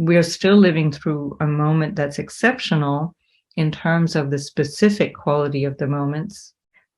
we're still living through a moment that's exceptional in terms of the specific quality of the moments,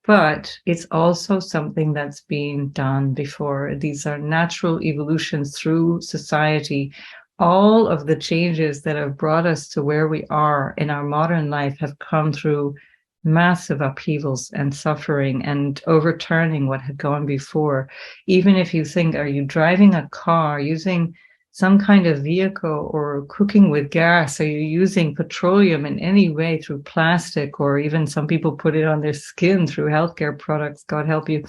but it's also something that's been done before. These are natural evolutions through society. All of the changes that have brought us to where we are in our modern life have come through massive upheavals and suffering and overturning what had gone before. Even if you think, are you driving a car, using some kind of vehicle, or cooking with gas? Are you using petroleum in any way through plastic, or even some people put it on their skin through healthcare products, God help you.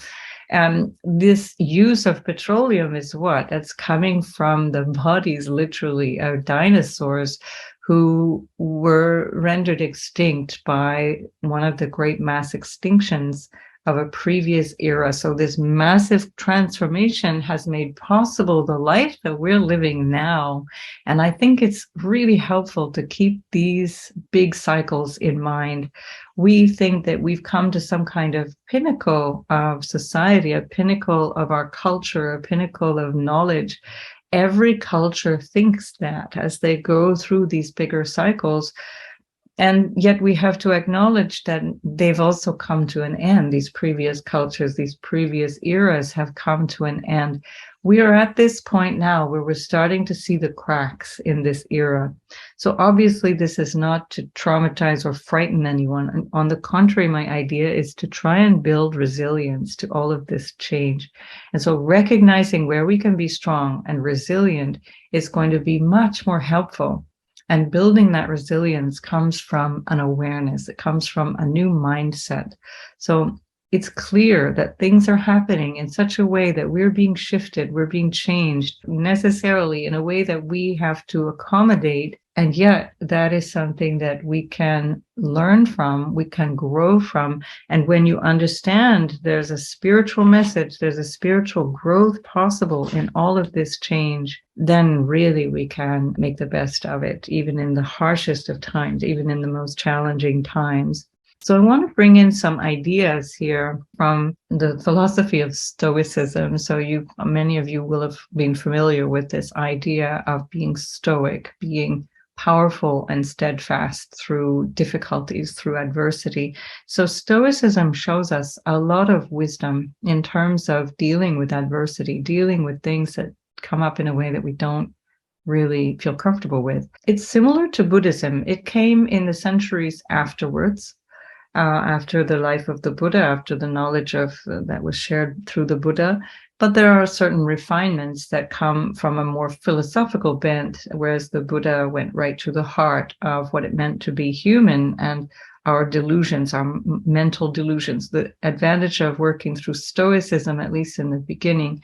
This use of petroleum is what? That's coming from the bodies, literally, of dinosaurs who were rendered extinct by one of the great mass extinctions of a previous era. So this massive transformation has made possible the life that we're living now. And I think it's really helpful to keep these big cycles in mind. We think that we've come to some kind of pinnacle of society, a pinnacle of our culture, a pinnacle of knowledge. Every culture thinks that as they go through these bigger cycles. And yet we have to acknowledge that they've also come to an end. These previous cultures, these previous eras have come to an end. We are at this point now where we're starting to see the cracks in this era. So obviously this is not to traumatize or frighten anyone. And on the contrary, my idea is to try and build resilience to all of this change. And so recognizing where we can be strong and resilient is going to be much more helpful. And building that resilience comes from an awareness. It comes from a new mindset. So it's clear that things are happening in such a way that we're being shifted, we're being changed necessarily in a way that we have to accommodate. And yet that is something that we can learn from, we can grow from. And when you understand there's a spiritual message, there's a spiritual growth possible in all of this change, then really we can make the best of it, even in the harshest of times, even in the most challenging times. So I want to bring in some ideas here from the philosophy of Stoicism. So many of you will have been familiar with this idea of being stoic, being powerful and steadfast through difficulties, through adversity. So Stoicism shows us a lot of wisdom in terms of dealing with adversity, dealing with things that come up in a way that we don't really feel comfortable with. It's similar to Buddhism. It came in the centuries afterwards. After the life of the Buddha, after the knowledge that was shared through the Buddha. But there are certain refinements that come from a more philosophical bent, whereas the Buddha went right to the heart of what it meant to be human and our delusions, our mental delusions. The advantage of working through Stoicism, at least in the beginning,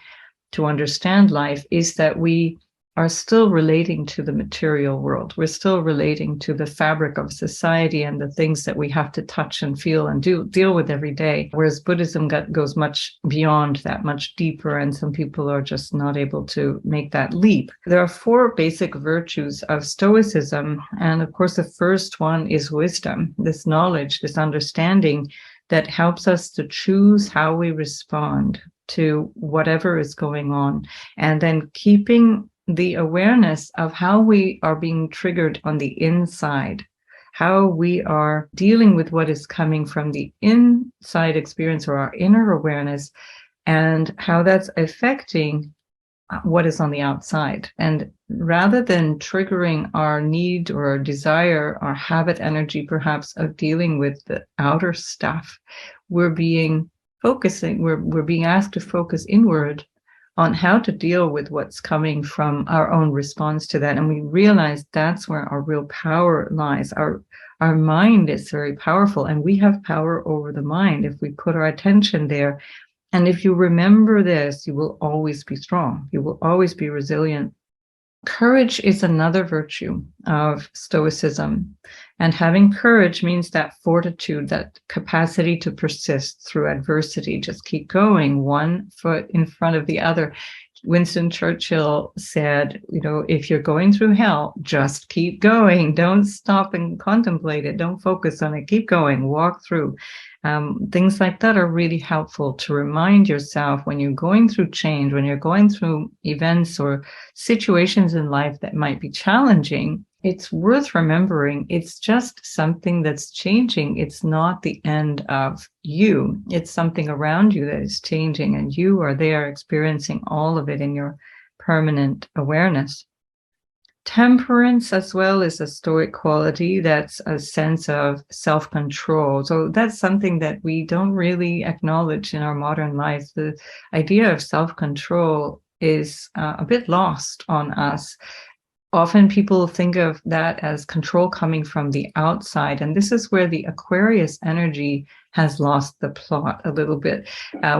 to understand life, is that we are still relating to the material world. We're still relating to the fabric of society and the things that we have to touch and feel and deal with every day. Whereas Buddhism goes much beyond that, much deeper, and some people are just not able to make that leap. There are 4 basic virtues of Stoicism. And of course, the first one is wisdom, this knowledge, this understanding that helps us to choose how we respond to whatever is going on. And then keeping the awareness of how we are being triggered on the inside, how we are dealing with what is coming from the inside experience or our inner awareness, and how that's affecting what is on the outside. And rather than triggering our need or our desire, our habit energy perhaps of dealing with the outer stuff, we're being asked to focus inward on how to deal with what's coming from our own response to that. And we realize that's where our real power lies. Our mind is very powerful, and we have power over the mind if we put our attention there. And if you remember this, you will always be strong. You will always be resilient. Courage is another virtue of Stoicism. And having courage means that fortitude, that capacity to persist through adversity, just keep going, one foot in front of the other. Winston Churchill said, if you're going through hell, just keep going. Don't stop and contemplate it. Don't focus on it. Keep going, walk through. Things like that are really helpful to remind yourself when you're going through change, when you're going through events or situations in life that might be challenging. It's worth remembering it's just something that's changing. It's not the end of you. It's something around you that is changing, and you are there experiencing all of it in your permanent awareness. Temperance as well is a Stoic quality. That's a sense of self-control. So that's something that we don't really acknowledge in our modern life. The idea of self-control is a bit lost on us. Often people think of that as control coming from the outside. And this is where the Aquarius energy has lost the plot a little bit,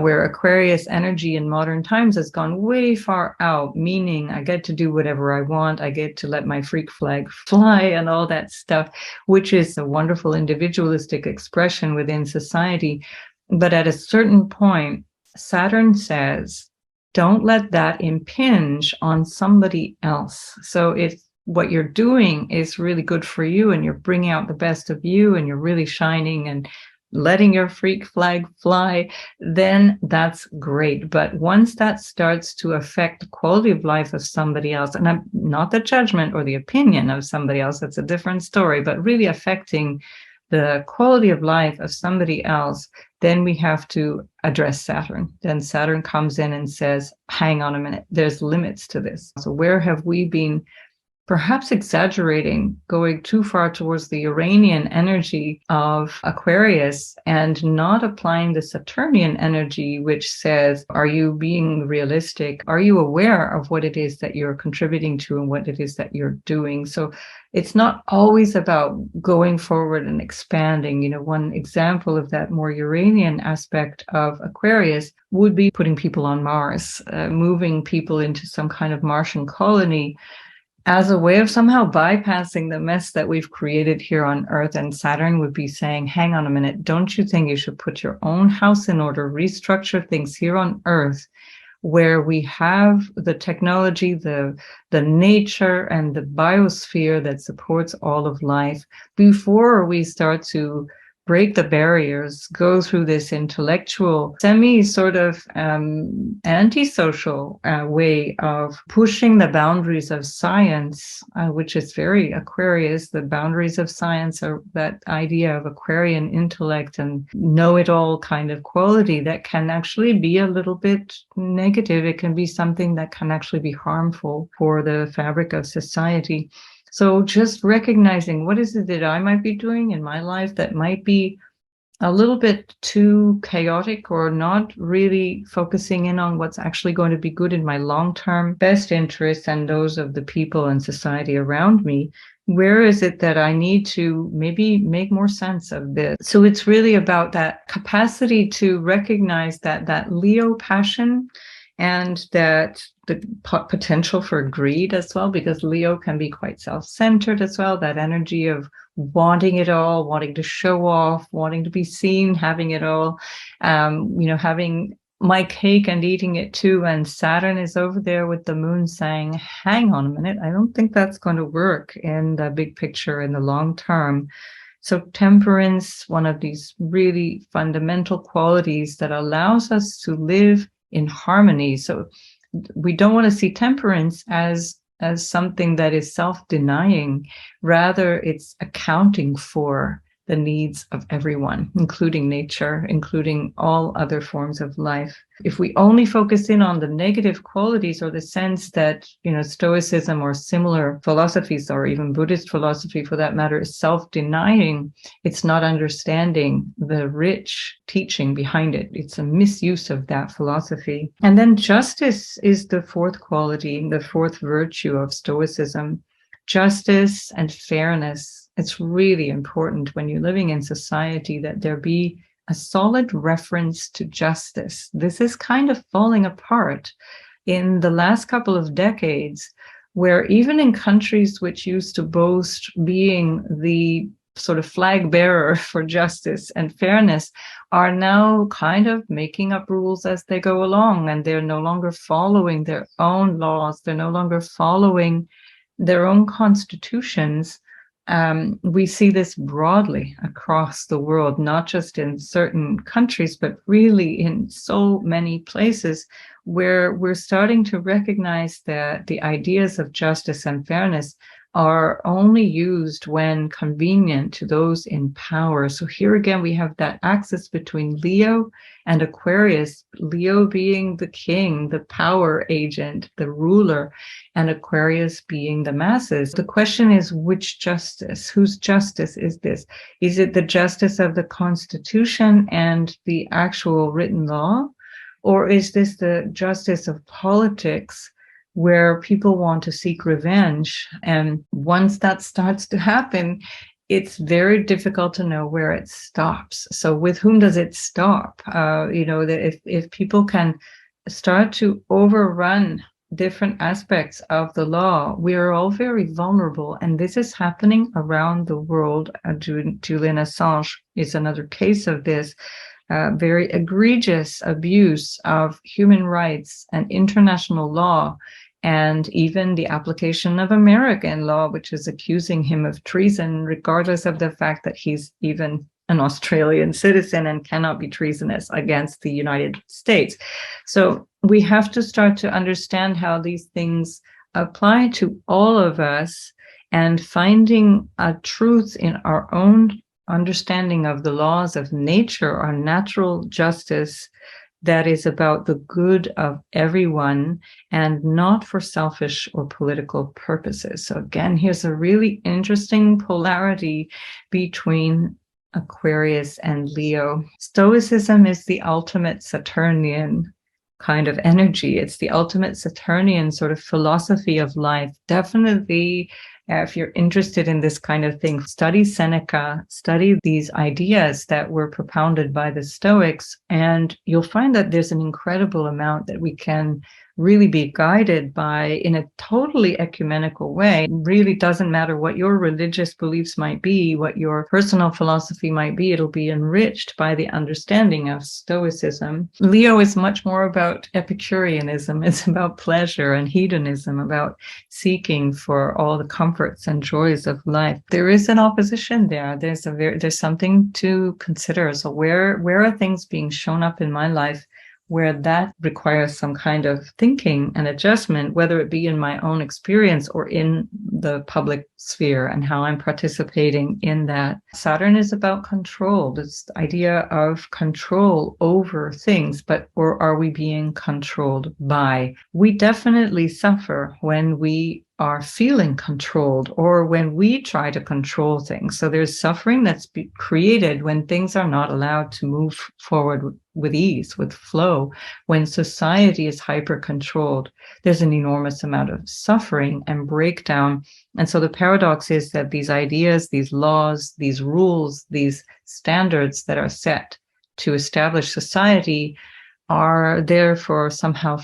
where Aquarius energy in modern times has gone way far out, meaning I get to do whatever I want. I get to let my freak flag fly and all that stuff, which is a wonderful individualistic expression within society. But at a certain point, Saturn says, don't let that impinge on somebody else. So if what you're doing is really good for you and you're bringing out the best of you and you're really shining and letting your freak flag fly, then that's great. But once that starts to affect the quality of life of somebody else, and I'm not the judgment or the opinion of somebody else, that's a different story, but really affecting the quality of life of somebody else, then we have to address Saturn. Then Saturn comes in and says, hang on a minute, there's limits to this. So where have we been perhaps exaggerating, going too far towards the Uranian energy of Aquarius and not applying the Saturnian energy, which says, are you being realistic? Are you aware of what it is that you're contributing to and what it is that you're doing? So it's not always about going forward and expanding. You know, one example of that more Uranian aspect of Aquarius would be putting people on Mars, moving people into some kind of Martian colony, as a way of somehow bypassing the mess that we've created here on Earth. And Saturn would be saying, hang on a minute, don't you think you should put your own house in order, restructure things here on Earth, where we have the technology, the nature and the biosphere that supports all of life, before we start to break the barriers, go through this intellectual, sort of antisocial way of pushing the boundaries of science, which is very Aquarius. The boundaries of science are that idea of Aquarian intellect and know-it-all kind of quality that can actually be a little bit negative. It can be something that can actually be harmful for the fabric of society. So just recognizing what is it that I might be doing in my life that might be a little bit too chaotic or not really focusing in on what's actually going to be good in my long-term best interests and those of the people and society around me. Where is it that I need to maybe make more sense of this? So it's really about that capacity to recognize that Leo passion and that the potential for greed as well, because Leo can be quite self-centered as well, that energy of wanting it all, wanting to show off, wanting to be seen, having it all, having my cake and eating it too. And Saturn is over there with the moon saying, hang on a minute, I don't think that's going to work in the big picture in the long term. So temperance, one of these really fundamental qualities that allows us to live in harmony. So we don't want to see temperance as something that is self-denying. Rather, it's accounting for the needs of everyone, including nature, including all other forms of life. If we only focus in on the negative qualities, or the sense that, Stoicism or similar philosophies, or even Buddhist philosophy for that matter, is self-denying, it's not understanding the rich teaching behind it. It's a misuse of that philosophy. And then justice is the fourth quality, the fourth virtue of Stoicism. Justice and fairness. It's really important when you're living in society that there be a solid reference to justice. This is kind of falling apart in the last couple of decades, where even in countries which used to boast being the sort of flag bearer for justice and fairness are now kind of making up rules as they go along, and they're no longer following their own laws. They're no longer following their own constitutions, we see this broadly across the world, not just in certain countries, but really in so many places where we're starting to recognize that the ideas of justice and fairness are only used when convenient to those in power. So here again, we have that axis between Leo and Aquarius, Leo being the king, the power agent, the ruler, and Aquarius being the masses. The question is, which justice? Whose justice is this? Is it the justice of the Constitution and the actual written law? Or is this the justice of politics, where people want to seek revenge? And once that starts to happen, it's very difficult to know where it stops. So with whom does it stop? If people can start to overrun different aspects of the law, we are all very vulnerable. And this is happening around the world. Julian Assange is another case of this. Very egregious abuse of human rights and international law, and even the application of American law, which is accusing him of treason, regardless of the fact that he's even an Australian citizen and cannot be treasonous against the United States. So we have to start to understand how these things apply to all of us, and finding a truth in our own understanding of the laws of nature, our natural justice, that is about the good of everyone and not for selfish or political purposes. So again, here's a really interesting polarity between Aquarius and Leo. Stoicism is the ultimate Saturnian kind of energy. It's the ultimate Saturnian sort of philosophy of life. Definitely, if you're interested in this kind of thing, study Seneca, study these ideas that were propounded by the Stoics, and you'll find that there's an incredible amount that we can really be guided by in a totally ecumenical way. It really doesn't matter what your religious beliefs might be, what your personal philosophy might be, it'll be enriched by the understanding of Stoicism. Leo is much more about Epicureanism. It's about pleasure and hedonism, about seeking for all the comforts and joys of life. There is an opposition there. There's something to consider. So where are things being shown up in my life where that requires some kind of thinking and adjustment, whether it be in my own experience or in the public sphere, and how I'm participating in that. Saturn is about control, this idea of control over things, or are we being controlled by? We definitely suffer when we are feeling controlled or when we try to control things. So there's suffering that's created when things are not allowed to move forward with ease, with flow. When society is hyper-controlled, there's an enormous amount of suffering and breakdown. And so the paradox is that these ideas, these laws, these rules, these standards that are set to establish society are there for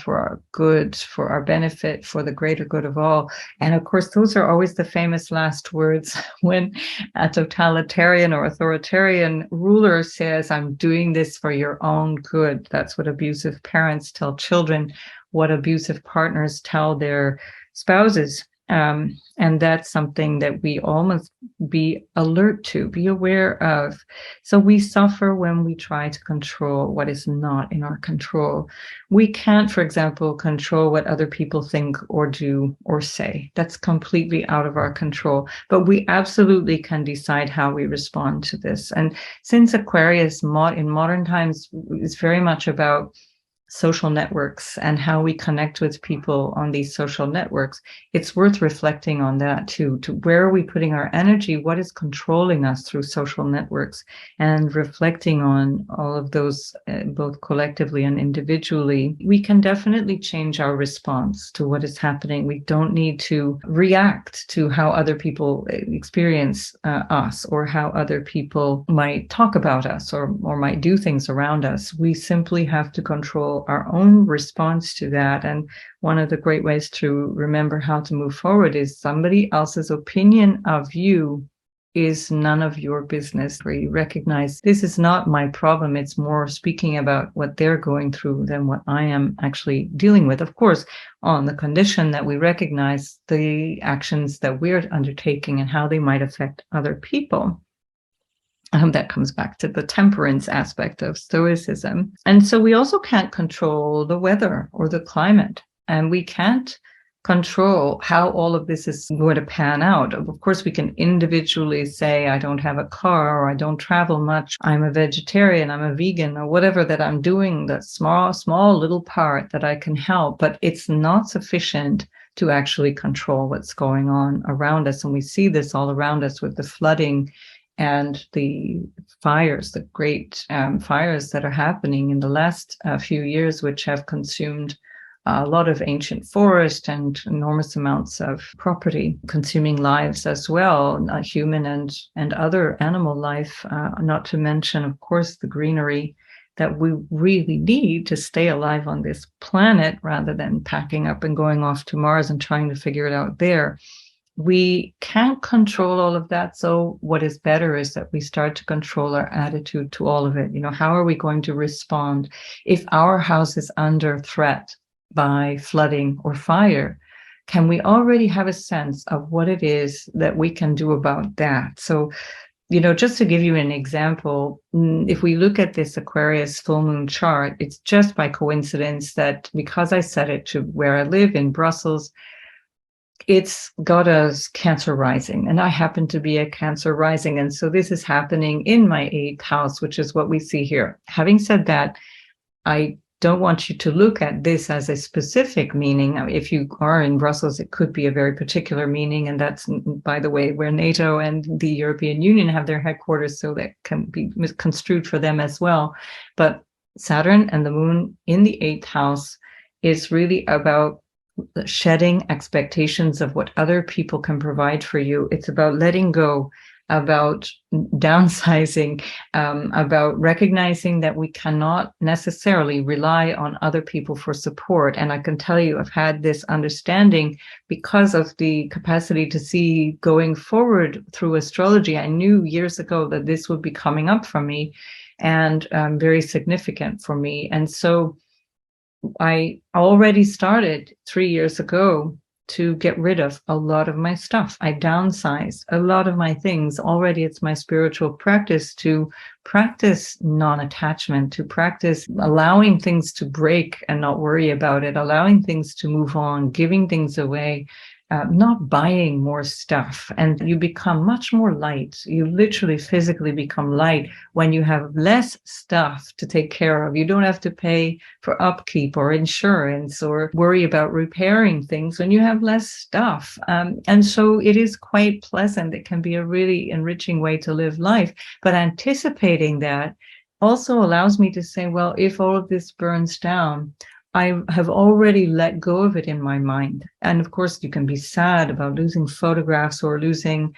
our good, for our benefit, for the greater good of all. And of course, those are always the famous last words when a totalitarian or authoritarian ruler says, I'm doing this for your own good. That's what abusive parents tell children, what abusive partners tell their spouses. And that's something that we all must be alert to, be aware of. So we suffer when we try to control what is not in our control. We can't, for example, control what other people think or do or say. That's completely out of our control. But we absolutely can decide how we respond to this. And since Aquarius in modern times is very much about social networks and how we connect with people on these social networks, it's worth reflecting on that too. To where are we putting our energy? What is controlling us through social networks? And reflecting on all of those, both collectively and individually, we can definitely change our response to what is happening. We don't need to react to how other people experience us, or how other people might talk about us or might do things around us. We simply have to control our own response to that. And one of the great ways to remember how to move forward is somebody else's opinion of you is none of your business, where you recognize this is not my problem. It's more speaking about what they're going through than what I am actually dealing with. Of course, on the condition that we recognize the actions that we're undertaking and how they might affect other people. That comes back to the temperance aspect of Stoicism. And so we also can't control the weather or the climate, and we can't control how all of this is going to pan out. Of course, we can individually say, I don't have a car, or I don't travel much, I'm a vegetarian, I'm a vegan, or whatever that I'm doing, that small little part that I can help, but it's not sufficient to actually control what's going on around us. And we see this all around us with the flooding and the fires, the great fires that are happening in the last few years, which have consumed a lot of ancient forest and enormous amounts of property, consuming lives as well, human and other animal life, not to mention, of course, the greenery that we really need to stay alive on this planet, rather than packing up and going off to Mars and trying to figure it out there. We can't control all of that. So what is better is that we start to control our attitude to all of it. How are we going to respond if our house is under threat by flooding or fire? Can we already have a sense of what it is that we can do about that? So, just to give you an example, if we look at this Aquarius full moon chart, it's just by coincidence that because I set it to where I live in Brussels, it's got a Cancer rising, and I happen to be a Cancer rising. And so this is happening in my 8th house, which is what we see here. Having said that, I don't want you to look at this as a specific meaning. If you are in Brussels, it could be a very particular meaning. And that's, by the way, where NATO and the European Union have their headquarters, so that can be misconstrued for them as well. But Saturn and the moon in the 8th house is really about shedding expectations of what other people can provide for you. It's about letting go, about downsizing, about recognizing that we cannot necessarily rely on other people for support. And I can tell you, I've had this understanding because of the capacity to see going forward through astrology. I knew years ago that this would be coming up for me, and very significant for me. And so I already started 3 years ago to get rid of a lot of my stuff. I downsized a lot of my things. Already it's my spiritual practice to practice non-attachment, to practice allowing things to break and not worry about it, allowing things to move on, giving things away, not buying more stuff. And you become much more light. You literally physically become light when you have less stuff to take care of. You don't have to pay for upkeep or insurance or worry about repairing things when you have less stuff. And so it is quite pleasant. It can be a really enriching way to live life. But anticipating that also allows me to say, well, if all of this burns down, I have already let go of it in my mind. And of course, you can be sad about losing photographs or losing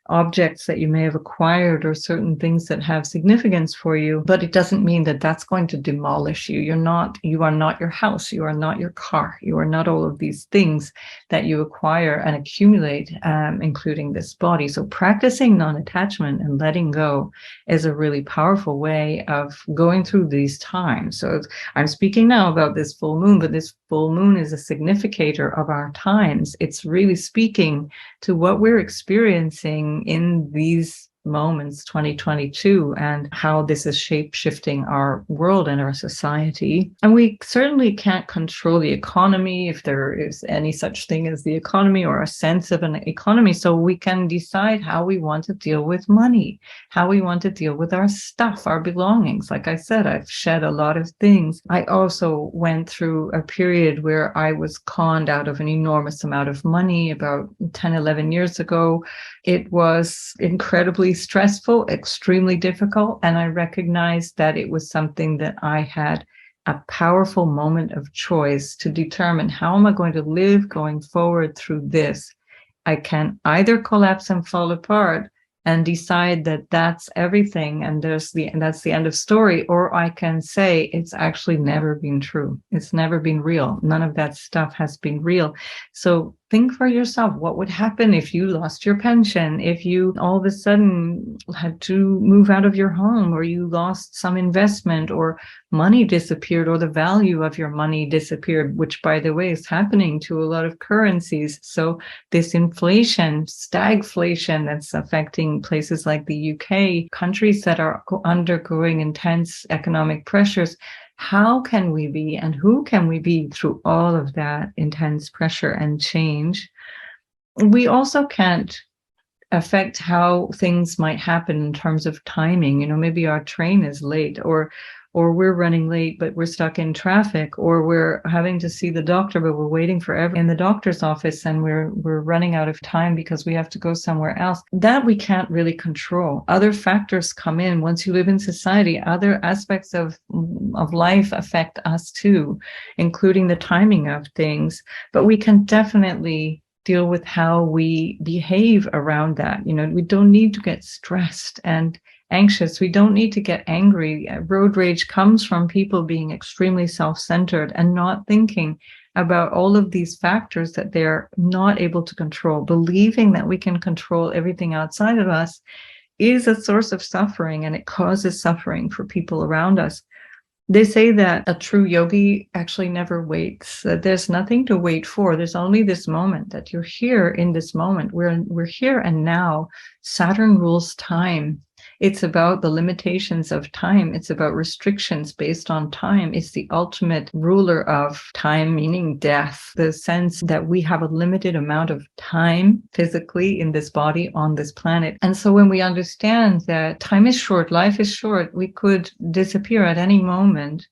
objects that you may have acquired or certain things that have significance for you, but it doesn't mean that that's going to demolish you. You are not your house. You are not your car. You are not all of these things that you acquire and accumulate, including this body. So practicing non-attachment and letting go is a really powerful way of going through these times. So I'm speaking now about this full moon, but this full moon is a significator of our times. It's really speaking to what we're experiencing in these moments, 2022, and how this is shape-shifting our world and our society. And we certainly can't control the economy, if there is any such thing as the economy or a sense of an economy. So we can decide how we want to deal with money, how we want to deal with our stuff, our belongings. Like I said, I've shed a lot of things. I also went through a period where I was conned out of an enormous amount of money about 10, 11 years ago. It was incredibly stressful, extremely difficult, and I recognized that it was something that I had a powerful moment of choice to determine, how am I going to live going forward through this? I can either collapse and fall apart and decide that that's everything and that's the end of story, or I can say it's actually never been true. It's never been real. None of that stuff has been real. So think for yourself, what would happen if you lost your pension, if you all of a sudden had to move out of your home, or you lost some investment, or money disappeared, or the value of your money disappeared, which, by the way, is happening to a lot of currencies. So this inflation, stagflation, that's affecting places like the UK, countries that are undergoing intense economic pressures. How can we be, and who can we be through all of that intense pressure and change? We also can't affect how things might happen in terms of timing. Maybe our train is late, or we're running late, but we're stuck in traffic, or we're having to see the doctor, but we're waiting forever in the doctor's office, and we're running out of time because we have to go somewhere else. That we can't really control. Other factors come in. Once you live in society, other aspects of life affect us too, including the timing of things. But we can definitely deal with how we behave around that. We don't need to get stressed and anxious. We don't need to get angry. Road rage comes from people being extremely self-centered and not thinking about all of these factors that they're not able to control. Believing that we can control everything outside of us is a source of suffering, and it causes suffering for people around us. They say that a true yogi actually never waits, that there's nothing to wait for. There's only this moment, that you're here in this moment. We're here and now. Saturn rules time. It's about the limitations of time. It's about restrictions based on time. It's the ultimate ruler of time, meaning death, the sense that we have a limited amount of time physically in this body on this planet. And so when we understand that time is short, life is short, we could disappear at any moment.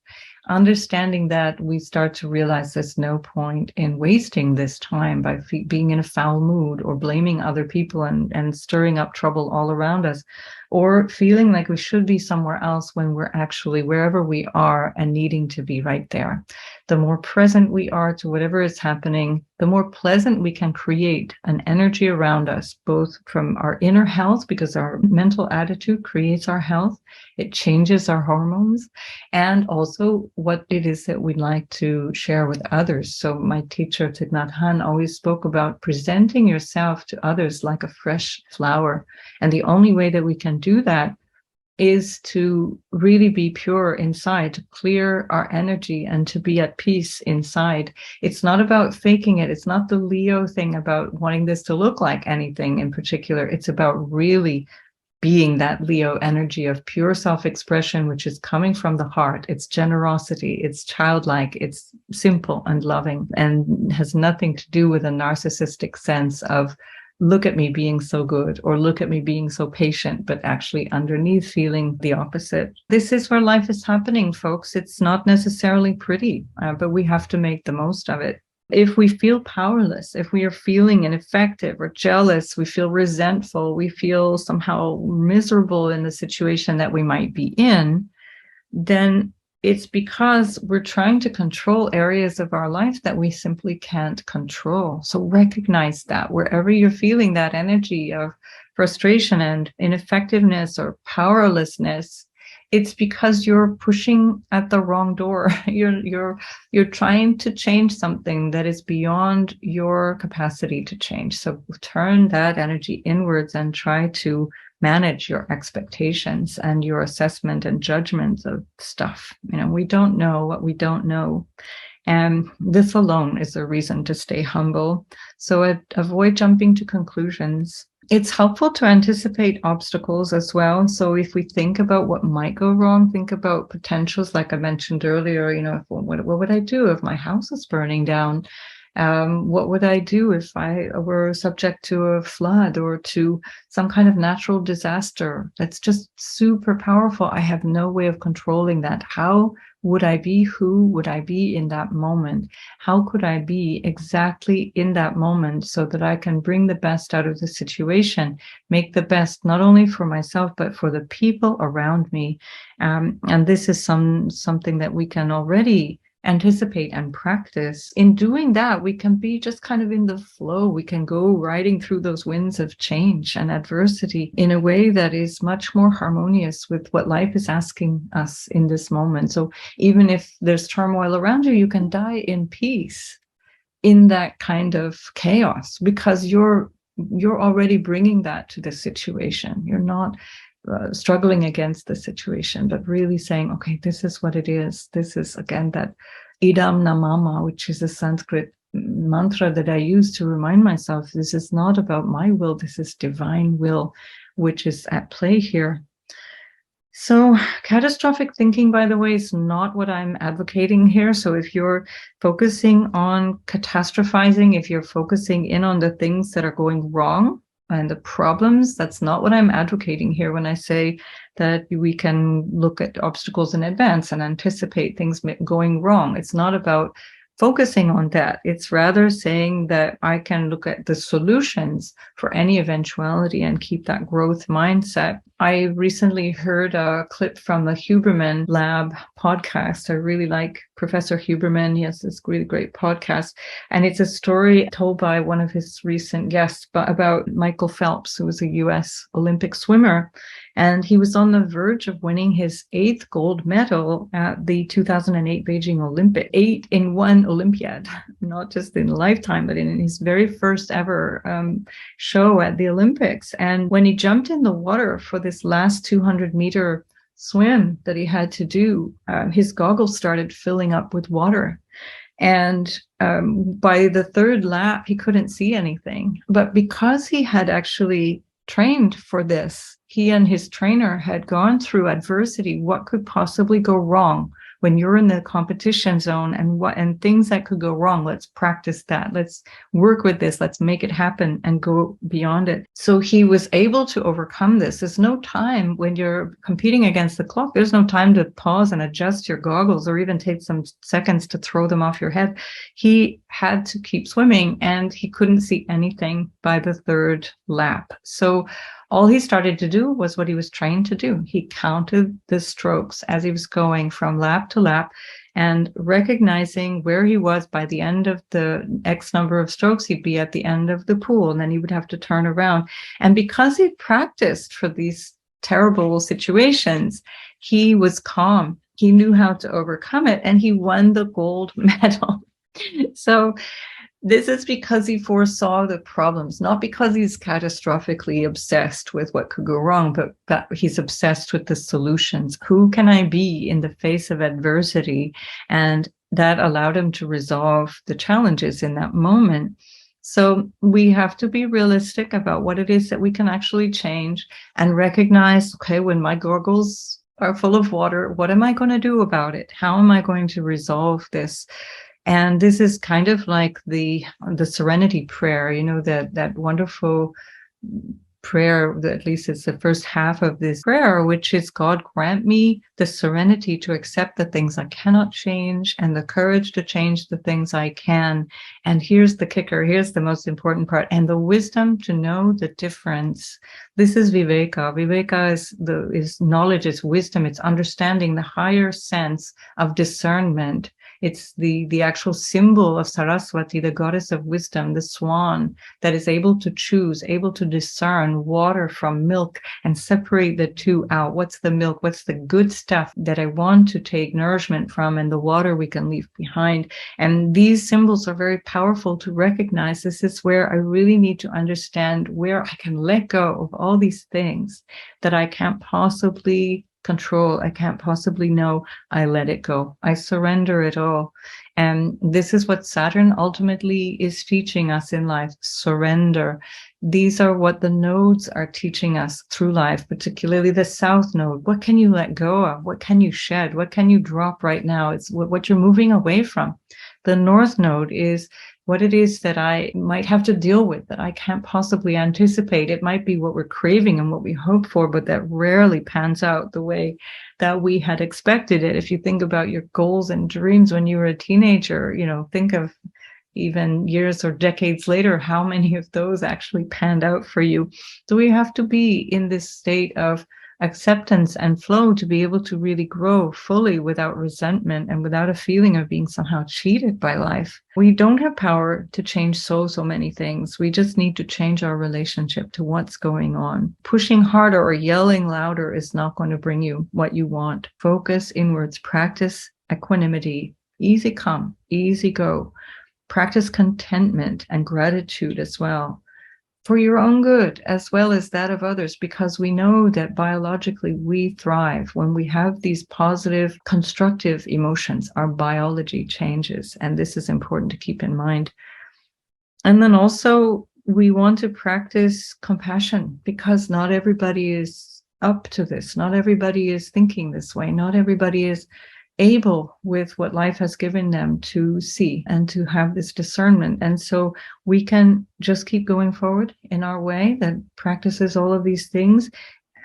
Understanding that, we start to realize there's no point in wasting this time by being in a foul mood, or blaming other people and stirring up trouble all around us, or feeling like we should be somewhere else when we're actually wherever we are and needing to be right there. The more present we are to whatever is happening, the more pleasant we can create an energy around us, both from our inner health, because our mental attitude creates our health, it changes our hormones, and also what it is that we'd like to share with others. So my teacher, Thich Nhat Hanh, always spoke about presenting yourself to others like a fresh flower. And the only way that we can do that is to really be pure inside, to clear our energy and to be at peace inside. It's not about faking it. It's not the Leo thing about wanting this to look like anything in particular. It's about really being that Leo energy of pure self-expression, which is coming from the heart. It's generosity, it's childlike, it's simple and loving, and has nothing to do with a narcissistic sense of, look at me being so good, or look at me being so patient, but actually underneath feeling the opposite. This is where life is happening, folks. It's not necessarily pretty, but we have to make the most of it. If we feel powerless, if we are feeling ineffective or jealous, we feel resentful, we feel somehow miserable in the situation that we might be in, then it's because we're trying to control areas of our life that we simply can't control. So recognize that wherever you're feeling that energy of frustration and ineffectiveness or powerlessness, it's because you're pushing at the wrong door. You're trying to change something that is beyond your capacity to change. So turn that energy inwards and try to manage your expectations and your assessment and judgments of stuff. We don't know what we don't know. And this alone is a reason to stay humble. So avoid jumping to conclusions. It's helpful to anticipate obstacles as well. So if we think about what might go wrong, think about potentials, like I mentioned earlier, what would I do if my house is burning down? What would I do if I were subject to a flood or to some kind of natural disaster that's just super powerful? I have no way of controlling that. How would I be? Who would I be in that moment? How could I be exactly in that moment so that I can bring the best out of the situation, make the best not only for myself, but for the people around me? And this is something that we can already anticipate and practice. In doing that, we can be just kind of in the flow. We can go riding through those winds of change and adversity in a way that is much more harmonious with what life is asking us in this moment. So even if there's turmoil around you, you can die in peace in that kind of chaos, because you're already bringing that to the situation. You're not struggling against the situation, but really saying, okay, this is what it is. This is, again, that idam namama, which is a Sanskrit mantra that I use to remind myself, this is not about my will, this is divine will, which is at play here. So catastrophic thinking, by the way, is not what I'm advocating here. So if you're focusing on catastrophizing, if you're focusing in on the things that are going wrong and the problems, that's not what I'm advocating here when I say that we can look at obstacles in advance and anticipate things going wrong. It's not about focusing on that. It's rather saying that I can look at the solutions for any eventuality and keep that growth mindset. I recently heard a clip from the Huberman Lab podcast. I really like Professor Huberman. He has this really great podcast. And it's a story told by one of his recent guests about Michael Phelps, who was a US Olympic swimmer. And he was on the verge of winning his 8th gold medal at the 2008 Beijing Olympic, 8 in one Olympiad, not just in a lifetime, but in his very first ever show at the Olympics. And when he jumped in the water for this last 200-meter swim that he had to do, his goggles started filling up with water. And by the 3rd lap, he couldn't see anything. But because he had actually trained for this, he and his trainer had gone through adversity. What could possibly go wrong when you're in the competition zone, and things that could go wrong? Let's practice that. Let's work with this. Let's make it happen and go beyond it. So he was able to overcome this. There's no time when you're competing against the clock. There's no time to pause and adjust your goggles or even take some seconds to throw them off your head. He had to keep swimming, and he couldn't see anything by the 3rd lap. So all he started to do was what he was trained to do. He counted the strokes as he was going from lap to lap, and recognizing where he was by the end of the X number of strokes, he'd be at the end of the pool, and then he would have to turn around. And because he practiced for these terrible situations, he was calm. He knew how to overcome it, and he won the gold medal. So this is because he foresaw the problems, not because he's catastrophically obsessed with what could go wrong, but he's obsessed with the solutions. Who can I be in the face of adversity? And that allowed him to resolve the challenges in that moment. So we have to be realistic about what it is that we can actually change and recognize, okay, when my goggles are full of water, what am I going to do about it? How am I going to resolve this? And this is kind of like the serenity prayer, that wonderful prayer, at least it's the first half of this prayer, which is, God, grant me the serenity to accept the things I cannot change and the courage to change the things I can. And here's the kicker, here's the most important part, and the wisdom to know the difference. This is Viveka. Viveka is knowledge, it's wisdom, it's understanding the higher sense of discernment. It's the actual symbol of Saraswati, the goddess of wisdom, the swan, that is able to choose, able to discern water from milk and separate the two out. What's the milk? What's the good stuff that I want to take nourishment from, and the water we can leave behind? And these symbols are very powerful to recognize. This is where I really need to understand where I can let go of all these things that I can't possibly control, I can't possibly know. I let it go. I surrender it all. And this is what Saturn ultimately is teaching us in life, surrender. These are what the nodes are teaching us through life, particularly the South node. What can you let go of? What can you shed? What can you drop right now? It's what you're moving away from. The North node is what it is that I might have to deal with, that I can't possibly anticipate. It might be what we're craving and what we hope for, but that rarely pans out the way that we had expected it. If you think about your goals and dreams when you were a teenager, think of even years or decades later, how many of those actually panned out for you. So we have to be in this state of acceptance and flow to be able to really grow fully without resentment and without a feeling of being somehow cheated by life. We don't have power to change so many things. We just need to change our relationship to what's going on. Pushing harder or yelling louder is not going to bring you what you want. Focus inwards, practice equanimity, easy come, easy go. Practice contentment and gratitude as well, for your own good as well as that of others, because we know that biologically we thrive when we have these positive, constructive emotions. Our biology changes, and this is important to keep in mind. And then also, we want to practice compassion, because not everybody is up to this. Not everybody is thinking this way. Not everybody is able, with what life has given them, to see and to have this discernment. And so we can just keep going forward in our way that practices all of these things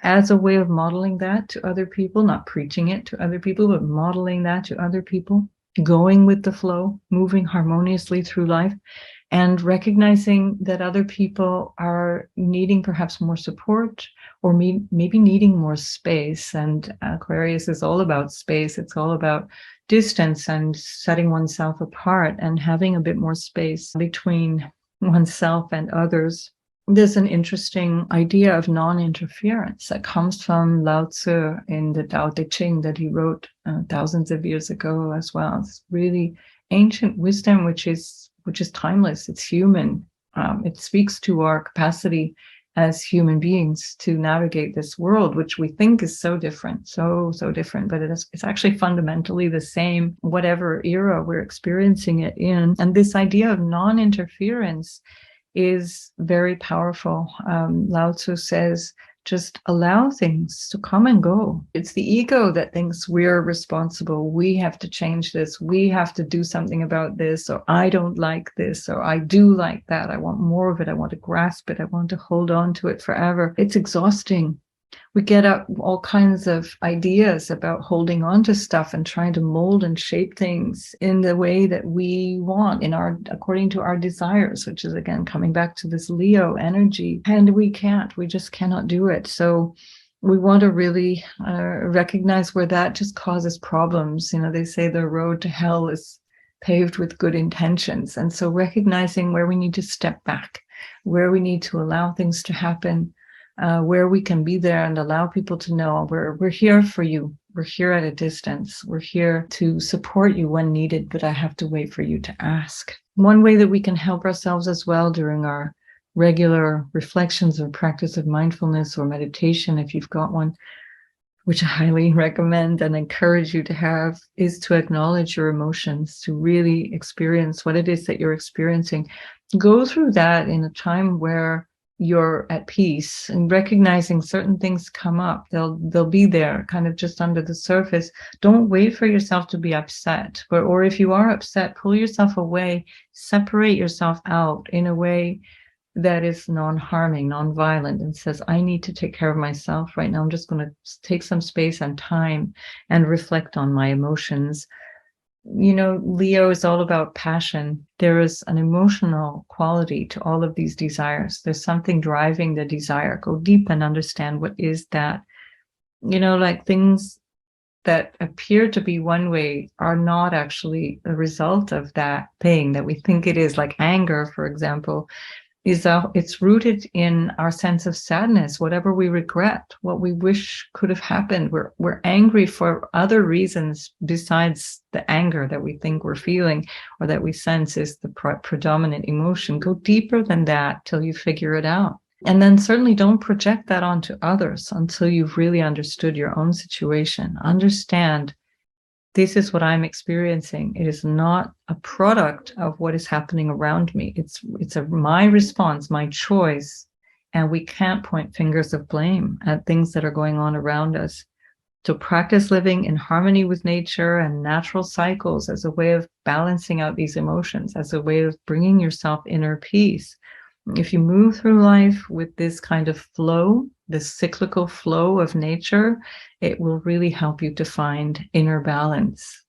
as a way of modeling that to other people, not preaching it to other people, but modeling that to other people, going with the flow, moving harmoniously through life, and recognizing that other people are needing perhaps more support, or maybe needing more space. And Aquarius is all about space. It's all about distance and setting oneself apart and having a bit more space between oneself and others. There's an interesting idea of non-interference that comes from Lao Tzu in the Tao Te Ching that he wrote thousands of years ago as well. It's really ancient wisdom, which is timeless. It's human. It speaks to our capacity as human beings to navigate this world, which we think is so different, so different, but it's actually fundamentally the same, whatever era we're experiencing it in. And this idea of non-interference is very powerful. Lao Tzu says, just allow things to come and go. It's the ego that thinks we're responsible. We have to change this. We have to do something about this, or I don't like this, or I do like that. I want more of it. I want to grasp it. I want to hold on to it forever. It's exhausting. We get up all kinds of ideas about holding on to stuff and trying to mold and shape things in the way that we want, according to our desires, which is again coming back to this Leo energy. And we just cannot do it. So we want to really recognize where that just causes problems. They say the road to hell is paved with good intentions. And so recognizing where we need to step back, where we need to allow things to happen, where we can be there and allow people to know we're here for you. We're here at a distance. We're here to support you when needed, but I have to wait for you to ask. One way that we can help ourselves as well during our regular reflections or practice of mindfulness or meditation, if you've got one, which I highly recommend and encourage you to have, is to acknowledge your emotions, to really experience what it is that you're experiencing. Go through that in a time where you're at peace, and recognizing certain things come up. They'll be there kind of just under the surface. Don't wait for yourself to be upset, or if you are upset, pull yourself away, separate yourself out in a way that is non-harming, non-violent, and says, I need to take care of myself right now. I'm just going to take some space and time and reflect on my emotions. Leo is all about passion. There is an emotional quality to all of these desires. There's something driving the desire. Go deep and understand what is that. Like things that appear to be one way are not actually a result of that thing that we think it is. Like anger, for example, it's rooted in our sense of sadness, whatever we regret, what we wish could have happened. We're angry for other reasons besides the anger that we think we're feeling or that we sense is the predominant emotion. Go deeper than that till you figure it out. And then certainly don't project that onto others until you've really understood your own situation. Understand, this is what I'm experiencing. It is not a product of what is happening around me. It's my response, my choice, and we can't point fingers of blame at things that are going on around us. So practice living in harmony with nature and natural cycles as a way of balancing out these emotions, as a way of bringing yourself inner peace. If you move through life with this kind of flow, this cyclical flow of nature, it will really help you to find inner balance.